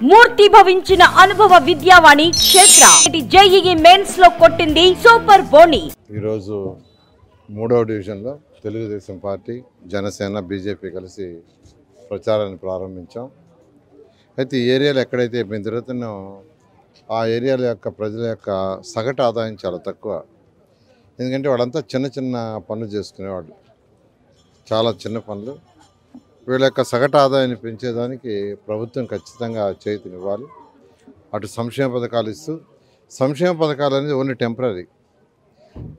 మూర్తి భవించిన అనుభవ విద్యావాణి క్షేత్ర JEE mains లో కొట్టింది సూపర్ బోని. ఈరోజు 3వ డివిజన్లో తెలుగుదేశం పార్టీ, జనసేన, బీజేపీ కలిసి ప్రచారాన్ని ప్రారంభించాం. అయితే ఈ ఏరియాలో ఎక్కడైతే మేము తిరుగుతున్నామో ఆ ఏరియాల యొక్క ప్రజల యొక్క సగటు ఆదాయం చాలా తక్కువ. ఎందుకంటే వాళ్ళంతా చిన్న చిన్న పనులు చేసుకునేవాళ్ళు, చాలా చిన్న పనులు. వీళ్ళ యొక్క సగటు ఆదాయాన్ని పెంచేదానికి ప్రభుత్వం ఖచ్చితంగా చేతినివ్వాలి. అటు సంక్షేమ పథకాలు ఇస్తూ, సంక్షేమ పథకాలు అనేది ఓన్లీ టెంపరీ,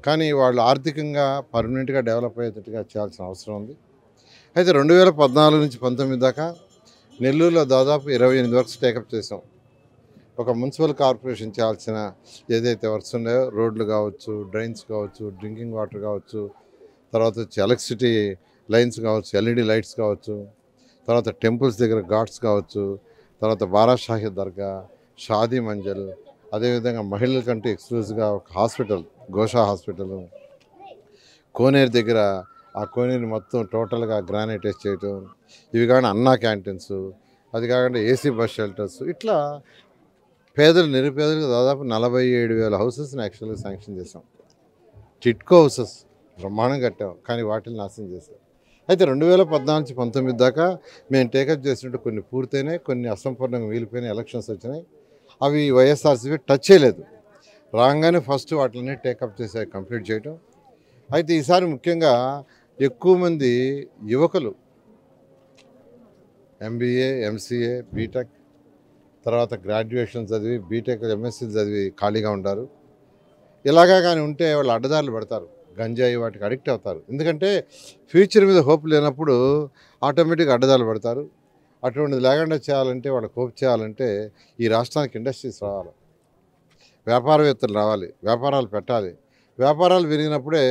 కానీ వాళ్ళు ఆర్థికంగా పర్మనెంట్గా డెవలప్ అయ్యేటట్టుగా చేయాల్సిన అవసరం ఉంది. అయితే 2014 నుంచి 19 దాకా నెల్లూరులో దాదాపు 28 వర్క్స్ టేకప్ చేసాం. ఒక మున్సిపల్ కార్పొరేషన్ చేయాల్సిన ఏదైతే వర్క్స్ ఉన్నాయో, రోడ్లు కావచ్చు, డ్రైన్స్ కావచ్చు, డ్రింకింగ్ వాటర్ కావచ్చు, తర్వాత వచ్చి ఎలక్ట్రిసిటీ లైన్స్ కావచ్చు, ఎల్ఈడి లైట్స్ కావచ్చు, తర్వాత టెంపుల్స్ దగ్గర ఘాట్స్ కావచ్చు, తర్వాత బారాషాహి దర్గా, షాదీ మంజల్, అదేవిధంగా మహిళల కంటే ఎక్స్క్లూజివ్గా ఒక హాస్పిటల్, గోషా హాస్పిటల్, కోనేరు దగ్గర ఆ కోనేరు మొత్తం టోటల్గా గ్రానైటైజ్ చేయటం, ఇవి కాకుండా అన్నా క్యాంటీన్స్, అది కాకుండా ఏసీ బస్ షెల్టర్స్, ఇట్లా పేదలు నిరుపేదలకు దాదాపు 47,000 హౌసెస్ని యాక్చువల్గా శాంక్షన్ చేసాం. టిట్కో హౌసెస్ బ్రహ్మాండం కట్టాం, కానీ వాటిని నాశనం చేశాం. అయితే 2014 నుంచి 19 దాకా మేము టేకప్ చేసినట్టు కొన్ని పూర్తయినాయి, కొన్ని అసంపూర్ణంగా మిగిలిపోయినాయి. ఎలక్షన్స్ వచ్చినాయి, అవి వైఎస్ఆర్సీపీ టచ్ చేయలేదు. రాగానే ఫస్ట్ వాటిని టేకప్ చేసి కంప్లీట్ చేయటం. అయితే ఈసారి ముఖ్యంగా ఎక్కువ మంది యువకులు ఎంబీఏ, ఎంసీఏ, బీటెక్, తర్వాత గ్రాడ్యుయేషన్ చదివి, బీటెక్, ఎంఎస్సీ చదివి ఖాళీగా ఉంటారు. ఇలాగా కానీ ఉంటే వాళ్ళు అడ్డదారులు పడతారు, గంజాయి వాటికి అడిక్ట్ అవుతారు. ఎందుకంటే ఫ్యూచర్ మీద హోప్ లేనప్పుడు ఆటోమేటిక్గా అడ్డదారులు పడతారు. అటువంటిది లేకుండా చేయాలంటే, వాళ్ళకి హోప్ చేయాలంటే ఈ రాష్ట్రానికి ఇండస్ట్రీస్ రావాలి, వ్యాపారవేత్తలు రావాలి, వ్యాపారాలు పెట్టాలి. వ్యాపారాలు పెరిగినప్పుడే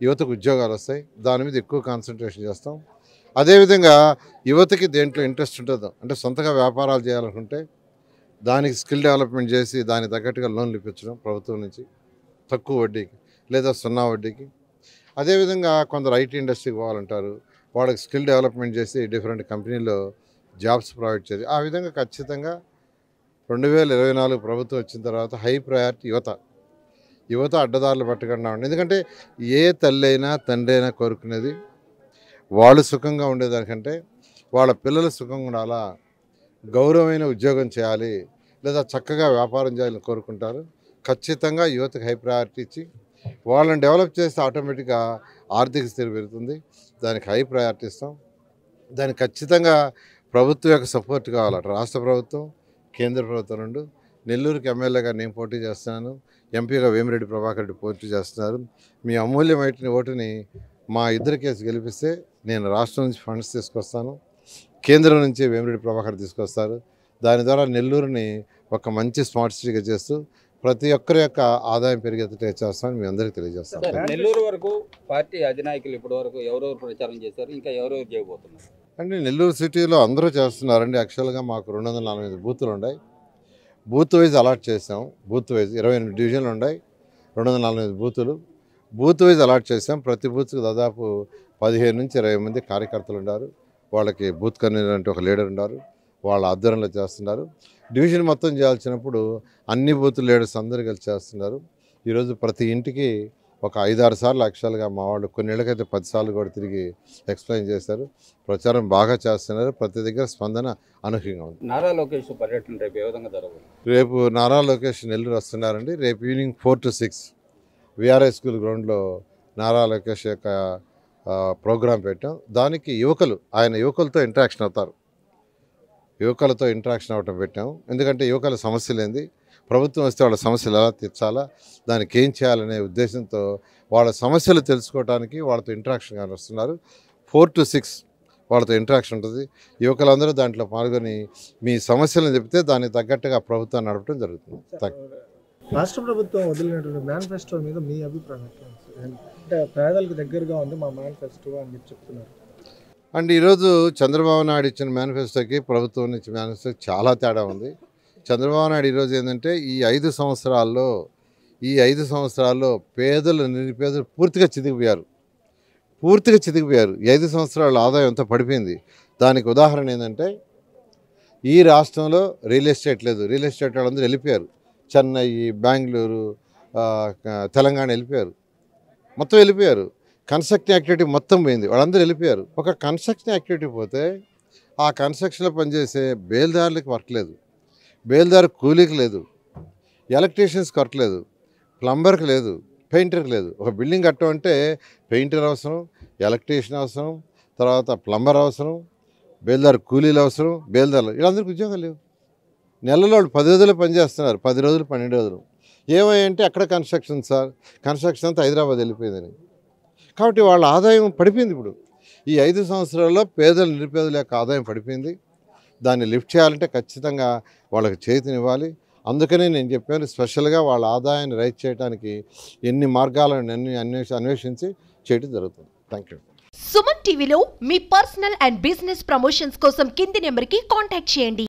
యువతకు ఉద్యోగాలు వస్తాయి. దాని మీద ఎక్కువ కాన్సన్ట్రేషన్ చేస్తాం. అదేవిధంగా యువతకి దేంట్లో ఇంట్రెస్ట్ ఉంటుందో, అంటే సొంతగా వ్యాపారాలు చేయాలనుకుంటే దానికి స్కిల్ డెవలప్మెంట్ చేసి దానికి తగ్గట్టుగా లోన్లు ఇప్పించడం ప్రభుత్వం నుంచి తక్కువ వడ్డీకి లేదా 0 వడ్డీకి. అదేవిధంగా కొందరు ఐటీ ఇండస్ట్రీకి పోవాలంటారు, వాళ్ళకి స్కిల్ డెవలప్మెంట్ చేసి డిఫరెంట్ కంపెనీల్లో జాబ్స్ ప్రొవైడ్ చేసి, ఆ విధంగా ఖచ్చితంగా 2024 ప్రభుత్వం వచ్చిన తర్వాత హై ప్రయారిటీ యువత అడ్డదారులు పట్టకుండా ఉండి. ఎందుకంటే ఏ తల్లి అయినా తండ్రి అయినా కోరుకునేది వాళ్ళు సుఖంగా ఉండేదానికంటే వాళ్ళ పిల్లలు సుఖంగా ఉండాలా, గౌరవమైన ఉద్యోగం చేయాలి, లేదా చక్కగా వ్యాపారం చేయాలని కోరుకుంటారు. ఖచ్చితంగా యువతకు హై ప్రయారిటీ ఇచ్చి వాళ్ళని డెవలప్ చేస్తే ఆటోమేటిక్గా ఆర్థిక స్థితి పెరుగుతుంది. దానికి హై ప్రయారిటీ ఇస్తాం. దానికి ఖచ్చితంగా ప్రభుత్వం యొక్క సపోర్ట్ కావాలి. రాష్ట్ర ప్రభుత్వం, కేంద్ర ప్రభుత్వం నుండి. నెల్లూరుకి ఎమ్మెల్యేగా నేను పోటీ చేస్తున్నాను, ఎంపీగా వేమిరెడ్డి ప్రభాకర్ రెడ్డి పోటీ చేస్తున్నారు. మీ అమూల్యమైన ఓటుని మా ఇద్దరి కేసు గెలిపిస్తే నేను రాష్ట్రం నుంచి ఫండ్స్ తీసుకొస్తాను, కేంద్రం నుంచి వేమిరెడ్డి ప్రభాకర్ తీసుకొస్తారు. దాని ద్వారా నెల్లూరుని ఒక మంచి స్మార్ట్ సిటీగా చేస్తూ ప్రతి ఒక్కరి యొక్క ఆదాయం పెరిగేటట్టు చేస్తామని మీ అందరికీ తెలియజేస్తాం. నెల్లూరు వరకు పార్టీ అధినాయకులు ఇప్పటి వరకు ఎవరెవరు ప్రచారం చేశారు, ఇంకా ఎవరెవరు చేయబోతున్నారు అంటే నెల్లూరు సిటీలో అందరూ చేస్తున్నారండి. యాక్చువల్గా మాకు 245 బూతులు ఉన్నాయి. బూత్ వైజ్ అలాట్ చేసాం. బూత్ వైజ్ 28 డివిజన్లు ఉన్నాయి, 245 బూతులు. బూత్ వైజ్ అలాట్ చేసాం. ప్రతి బూత్కి దాదాపు 15 నుంచి 20 మంది కార్యకర్తలు ఉన్నారు. వాళ్ళకి బూత్ కన్వీనర్ అంటే ఒక లీడర్ ఉన్నారు, వాళ్ళ ఆధ్వర్యంలో చేస్తున్నారు. డివిజన్ మొత్తం చేయాల్సినప్పుడు అన్ని బూత్ లీడర్స్ అందరూ కలిసి చేస్తున్నారు. ఈరోజు ప్రతి ఇంటికి ఒక 5-6 సార్లు యాక్చువల్గా మా వాళ్ళు కొన్ని ఏళ్ళకైతే 10 సార్లు కూడా తిరిగి ఎక్స్ప్లెయిన్ చేశారు. ప్రచారం బాగా చేస్తున్నారు. ప్రతి దగ్గర స్పందన అనూహ్యంగా ఉంది. నారా లోకేష్ పర్యటన రేపు ఏ విధంగా జరగదు? రేపు నారా లోకేష్ నెల్లూరు వస్తున్నారండి. రేపు ఈవినింగ్ 4 to 6 విఆర్ఐ స్కూల్ గ్రౌండ్లో నారా లోకేష్ యొక్క ప్రోగ్రాం పెట్టాం. దానికి ఆయన యువకులతో ఇంటరాక్షన్ అవుతారు. యువకులతో ఇంటరాక్షన్ అవ్వటం పెట్టాం. ఎందుకంటే యువకుల సమస్యలు ఏంది, ప్రభుత్వం వస్తే వాళ్ళ సమస్యలు ఎలా తీర్చాలా, దానికి ఏం చేయాలనే ఉద్దేశంతో వాళ్ళ సమస్యలు తెలుసుకోవడానికి వాళ్ళతో ఇంటరాక్షన్ కానీ వస్తున్నారు. 4 to 6 వాళ్ళతో ఇంటరాక్షన్ ఉంటుంది. యువకులందరూ దాంట్లో పాల్గొని మీ సమస్యలను చెప్తే దానికి తగ్గట్టుగా ప్రభుత్వాన్ని నడపడం జరుగుతుంది. రాష్ట్ర ప్రభుత్వం వదిలినటువంటి మేనిఫెస్టో మీద మీ అభిప్రాయం అంటే పేదలకు దగ్గరగా ఉంది మా మేనిఫెస్టో అని మీరు చెప్తున్నారు. అంటే ఈరోజు చంద్రబాబు నాయుడు ఇచ్చిన మేనిఫెస్టోకి ప్రభుత్వం నుంచి మేనిఫెస్టోకి చాలా తేడా ఉంది. చంద్రబాబు నాయుడు ఈరోజు ఏంటంటే ఈ 5 సంవత్సరాల్లో పేదలు నిరుపేదలు పూర్తిగా చితికిపోయారు. ఈ 5 సంవత్సరాల ఆదాయం అంతా పడిపోయింది. దానికి ఉదాహరణ ఏంటంటే ఈ రాష్ట్రంలో రియల్ ఎస్టేట్ లేదు. రియల్ ఎస్టేట్ వాళ్ళందరూ వెళ్ళిపోయారు. చెన్నై, బెంగళూరు, తెలంగాణ వెళ్ళిపోయారు. మొత్తం వెళ్ళిపోయారు. కన్స్ట్రక్షన్ యాక్టివిటీ మొత్తం పోయింది. వాళ్ళందరూ వెళ్ళిపోయారు. ఒక కన్స్ట్రక్షన్ యాక్టివిటీ పోతే ఆ కన్స్ట్రక్షన్లో పనిచేసే బేల్దారులకు వర్క్ లేదు, బేల్దారు కూలీకి లేదు, ఎలక్ట్రీషియన్స్కి వర్క్ లేదు, ప్లంబర్కి లేదు, పెయింటర్కి లేదు. ఒక బిల్డింగ్ కట్టమంటే పెయింటర్ అవసరం, ఎలక్ట్రీషియన్ అవసరం, తర్వాత ప్లంబర్ అవసరం, బేల్దారు కూలీలు అవసరం, బేల్దారులు వీళ్ళందరికీ ఉద్యోగాలు లేవు. నెలలో వాళ్ళు 10 రోజులు పనిచేస్తున్నారు, 10 రోజులు 12 రోజులు. ఏమంటే అక్కడ కన్స్ట్రక్షన్ సార్, కన్స్ట్రక్షన్ అంతా హైదరాబాద్ వెళ్ళిపోయిందని. కాబట్టి వాళ్ళ ఆదాయం పడిపోయింది. ఇప్పుడు ఈ 5 సంవత్సరాల్లో పేదలు నిరుపేదల యొక్క ఆదాయం పడిపోయింది. దాన్ని లిఫ్ట్ చేయాలంటే ఖచ్చితంగా వాళ్ళకి చేతినివ్వాలి. అందుకనే నేను చెప్పాను, స్పెషల్గా వాళ్ళ ఆదాయాన్ని రైట్ చేయడానికి ఎన్ని మార్గాలను అన్వేషించి చేయడం జరుగుతుంది. Thank you. సుమన్ టీవీలో మీ పర్సనల్ అండ్ బిజినెస్ ప్రమోషన్స్ కోసం కింది నెంబర్కి కాంటాక్ట్ చేయండి.